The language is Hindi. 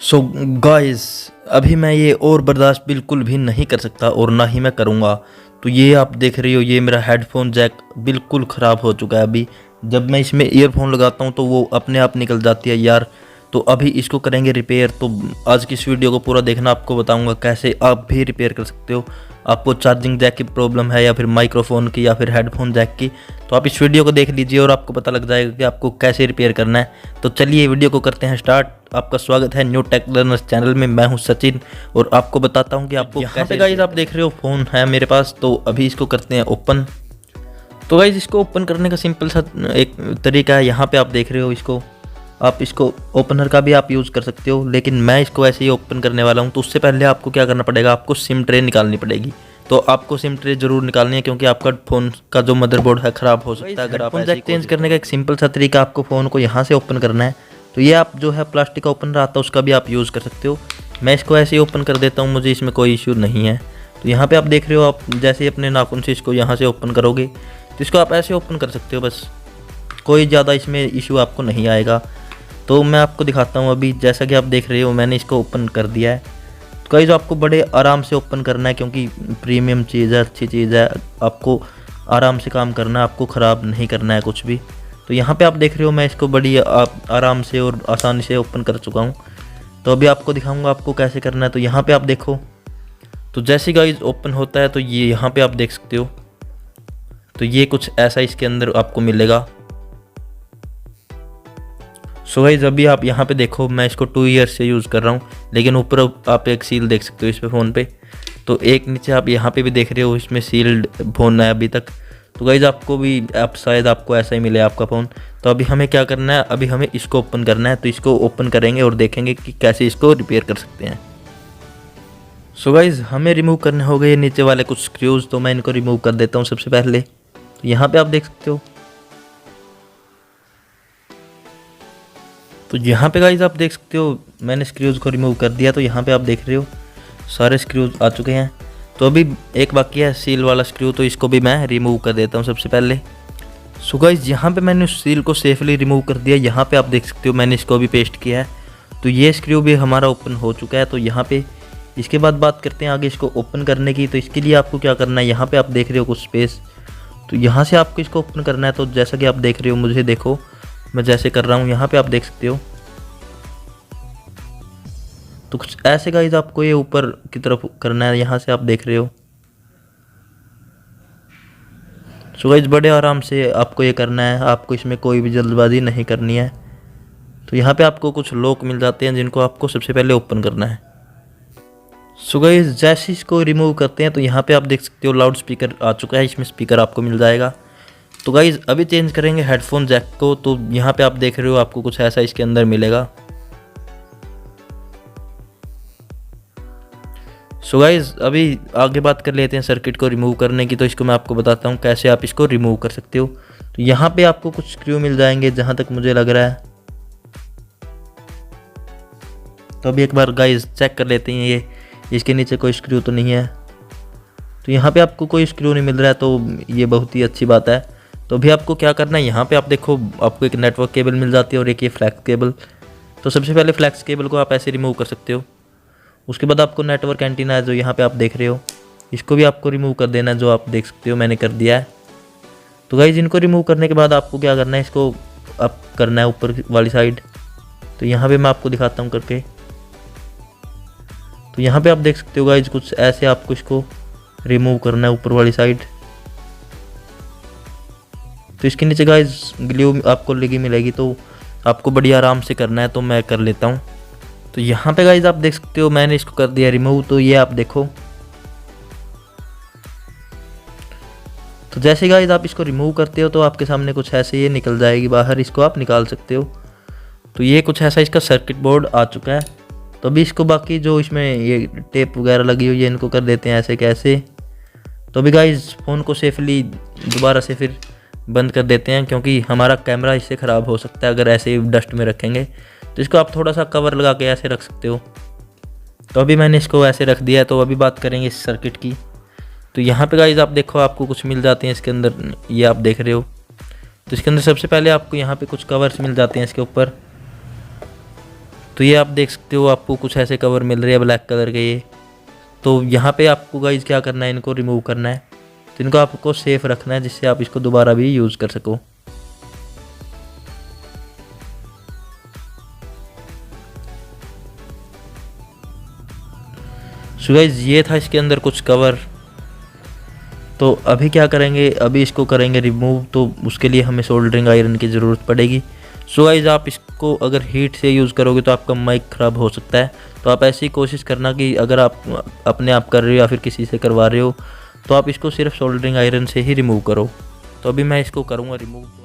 सो गाइस, अभी मैं ये और बर्दाश्त बिल्कुल भी नहीं कर सकता और ना ही मैं करूँगा। तो ये आप देख रही हो, ये मेरा हेडफोन जैक बिल्कुल ख़राब हो चुका है। अभी जब मैं इसमें ईयरफोन लगाता हूँ तो वो अपने आप निकल जाती है यार। तो अभी इसको करेंगे रिपेयर। तो आज की इस वीडियो को पूरा देखना, आपको बताऊंगा कैसे आप भी रिपेयर कर सकते हो। आपको चार्जिंग जैक की प्रॉब्लम है या फिर माइक्रोफोन की या फिर हेडफोन जैक की, तो आप इस वीडियो को देख लीजिए और आपको पता लग जाएगा कि आपको कैसे रिपेयर करना है। तो चलिए वीडियो को करते हैं स्टार्ट। आपका स्वागत है न्यू टेक लर्नर्स चैनल में। मैं हूं सचिन और आपको बताता हूं कि आपको कैसे। गाइस आप देख रहे हो फ़ोन है मेरे पास, तो अभी इसको करते हैं ओपन। तो गाइस इसको ओपन करने का सिंपल सा एक तरीका है। यहाँ पे आप देख रहे हो इसको, आप इसको ओपनर का भी आप यूज़ कर सकते हो, लेकिन मैं इसको ऐसे ही ओपन करने वाला हूँ। तो उससे पहले आपको क्या करना पड़ेगा, आपको सिम ट्रे निकालनी पड़ेगी। तो आपको सिम ट्रे जरूर निकालनी है क्योंकि आपका फ़ोन का जो मदरबोर्ड है ख़राब हो सकता है अगर आप जैक चेंज करने का एक सिंपल सा तरीका, आपको फ़ोन को यहाँ से ओपन करना है। तो ये आप जो है प्लास्टिक का ओपनर आता है उसका भी आप यूज़ कर सकते हो। मैं इसको ऐसे ही ओपन कर देता हूँ, मुझे इसमें कोई इश्यू नहीं है। तो यहाँ पे आप देख रहे हो, आप जैसे ही अपने नाखून से इसको यहाँ से ओपन करोगे तो इसको आप ऐसे ओपन कर सकते हो, बस कोई ज़्यादा इसमें इशू आपको नहीं आएगा। तो मैं आपको दिखाता हूँ। अभी जैसा कि आप देख रहे हो मैंने इसको ओपन कर दिया है। तो गाइस आपको बड़े आराम से ओपन करना है क्योंकि प्रीमियम चीज़ है, अच्छी चीज़ है। आपको आराम से काम करना है, आपको ख़राब नहीं करना है कुछ भी। तो यहाँ पे आप देख रहे हो मैं इसको बड़ी आराम से और आसानी से ओपन कर चुका हूँ। तो अभी आपको दिखाऊँगा आपको कैसे करना है। तो यहाँ पर आप देखो, तो जैसे गाइस ओपन होता है तो ये यहाँ पर आप देख सकते हो। तो ये कुछ ऐसा इसके अंदर आपको मिलेगा। सो गाइस अभी आप यहाँ पे देखो, मैं इसको 2 ईयर्स से यूज़ कर रहा हूँ, लेकिन ऊपर आप एक सील देख सकते हो इस पे फ़ोन पे। तो एक नीचे आप यहाँ पे भी देख रहे हो, इसमें सील्ड फ़ोन है अभी तक। तो गाइस आपको भी शायद आपको ऐसा ही मिले आपका फ़ोन। तो अभी हमें क्या करना है, अभी हमें इसको ओपन करना है। तो इसको ओपन करेंगे और देखेंगे कि कैसे इसको रिपेयर कर सकते हैं। सो गाइस हमें रिमूव करने हो गए नीचे वाले कुछ स्क्रूज़, तो मैं इनको रिमूव कर देता हूँ सबसे पहले। तो यहाँ पर आप देख सकते हो, तो यहाँ पे गाइस आप देख सकते हो मैंने स्क्रूज़ को रिमूव कर दिया। तो यहाँ पे आप देख रहे हो सारे स्क्रूज़ आ चुके हैं। तो अभी एक बाकी है सील वाला स्क्रू, तो इसको भी मैं रिमूव कर देता हूँ सबसे पहले। सो गाइस यहाँ पे मैंने उस सील को सेफली रिमूव कर दिया। यहाँ पे आप देख सकते हो मैंने इसको भी पेस्ट किया है। तो ये स्क्रू भी हमारा ओपन हो चुका है। तो यहाँ पे इसके बाद बात करते हैं आगे इसको ओपन करने की। तो इसके लिए आपको क्या करना है, यहाँ पर आप देख रहे हो कुछ स्पेस, तो यहाँ से आपको इसको ओपन करना है। तो जैसा कि आप देख रहे हो, मुझे देखो मैं जैसे कर रहा हूँ, यहाँ पे आप देख सकते हो। तो कुछ ऐसे गाइस आपको ये ऊपर की तरफ करना है, यहाँ से आप देख रहे हो। सो गाइस बड़े आराम से आपको ये करना है, आपको इसमें कोई भी जल्दबाजी नहीं करनी है। तो यहाँ पे आपको कुछ लॉक मिल जाते हैं जिनको आपको सबसे पहले ओपन करना है। सो गाइस जैसे इसको रिमूव करते हैं तो यहाँ पे आप देख सकते हो लाउड स्पीकर आ चुका है, इसमें स्पीकर आपको मिल जाएगा। तो गाइस अभी चेंज करेंगे हेडफोन जैक को। तो यहाँ पे आप देख रहे हो आपको कुछ ऐसा इसके अंदर मिलेगा। सो गाइस अभी आगे बात कर लेते हैं सर्किट को रिमूव करने की। तो इसको मैं आपको बताता हूँ कैसे आप इसको रिमूव कर सकते हो। तो यहाँ पे आपको कुछ स्क्रू मिल जाएंगे जहाँ तक मुझे लग रहा है। तो अभी एक बार गाइस चेक कर लेते हैं, ये इसके नीचे कोई स्क्रू तो नहीं है। तो यहाँ पे आपको कोई स्क्रू नहीं मिल रहा है, तो ये बहुत ही अच्छी बात है। तो अभी आपको क्या करना है, यहाँ पे आप देखो आपको एक नेटवर्क केबल मिल जाती है और एक ये फ्लैक्स केबल। तो सबसे पहले फ्लैक्स केबल को आप ऐसे रिमूव कर सकते हो। उसके बाद आपको नेटवर्क एंटीना है जो यहाँ पे आप देख रहे हो, इसको भी आपको रिमूव कर देना है, जो आप देख सकते हो मैंने कर दिया है। तो गाइस इनको रिमूव करने के बाद आपको क्या करना है, इसको अप करना है ऊपर वाली साइड। तो यहाँ पे मैं आपको दिखाता हूँ करके। तो यहाँ पे आप देख सकते हो गाइस कुछ ऐसे आपको इसको रिमूव करना है ऊपर वाली साइड। तो इसके नीचे गाइस ग्लू आपको लगी मिलेगी, तो आपको बड़ी आराम से करना है। तो मैं कर लेता हूँ। तो यहाँ पे गाइस आप देख सकते हो मैंने इसको कर दिया रिमूव। तो ये आप देखो, तो जैसे गाइस आप इसको रिमूव करते हो तो आपके सामने कुछ ऐसे ये निकल जाएगी बाहर, इसको आप निकाल सकते हो। तो ये कुछ ऐसा इसका सर्किट बोर्ड आ चुका है। तो अभी इसको बाकी जो इसमें ये टेप वगैरह लगी हुई है इनको कर देते हैं ऐसे कैसे। तो अभी गाइस फ़ोन को सेफली दोबारा से फिर बंद कर देते हैं क्योंकि हमारा कैमरा इससे ख़राब हो सकता है अगर ऐसे ही डस्ट में रखेंगे। तो इसको आप थोड़ा सा कवर लगा के ऐसे रख सकते हो। तो अभी मैंने इसको ऐसे रख दिया है। तो अभी बात करेंगे इस सर्किट की। तो यहाँ पे गाइस आप देखो आपको कुछ मिल जाते हैं इसके अंदर, ये आप देख रहे हो। तो इसके अंदर सबसे पहले आपको यहाँ पे कुछ कवर्स मिल जाते हैं इसके ऊपर। तो ये आप देख सकते हो, आपको कुछ ऐसे कवर मिल रहे हैं ब्लैक कलर के ये। तो यहाँ पे आपको गाइज क्या करना है, इनको रिमूव करना है। तो इनको आपको सेफ रखना है जिससे आप इसको दोबारा भी यूज़ कर सको। सो गाइज ये था इसके अंदर कुछ कवर। तो अभी क्या करेंगे, अभी इसको करेंगे रिमूव। तो उसके लिए हमें सोल्डरिंग आयरन की ज़रूरत पड़ेगी। सो गाइज आप इसको अगर हीट से यूज़ करोगे तो आपका माइक ख़राब हो सकता है। तो आप ऐसी कोशिश करना कि अगर आप अपने आप कर रहे हो या फिर किसी से करवा रहे हो तो आप इसको सिर्फ सोल्डरिंग आयरन से ही रिमूव करो। तो अभी मैं इसको करूँगा रिमूव।